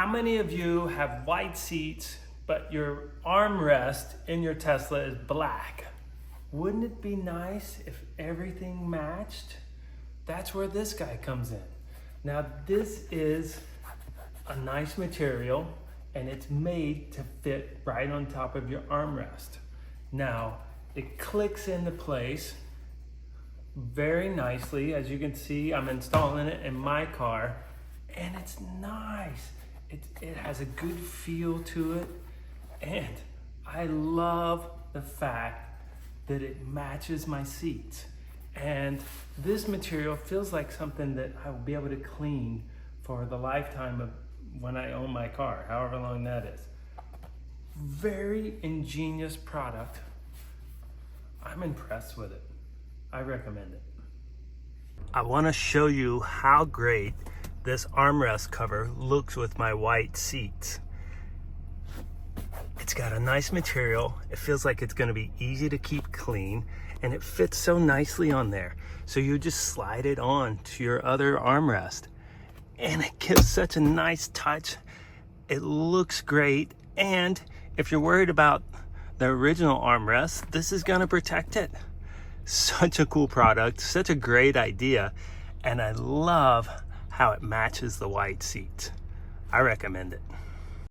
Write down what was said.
How many of you have white seats, but your armrest in your Tesla is black? Wouldn't it be nice if everything matched? That's where this guy comes in. Now, this is a nice material, and it's made to fit right on top of your armrest. Now, it clicks into place very nicely. As you can see, I'm installing it in my car, and it's nice. It has a good feel to it, and I love the fact that it matches my seats. And this material feels like something that I will be able to clean for the lifetime of when I own my car, however long that is. Very ingenious product. I'm impressed with it. I recommend it. I want to show you how great this armrest cover looks with my white seats. It's got a nice material. It feels like it's going to be easy to keep clean, and it fits so nicely on there. So you just slide it on to your other armrest, and it gives such a nice touch. It looks great, and if you're worried about the original armrest, this is going to protect it. Such a cool product, such a great idea, and I love how it matches the white seats. I recommend it.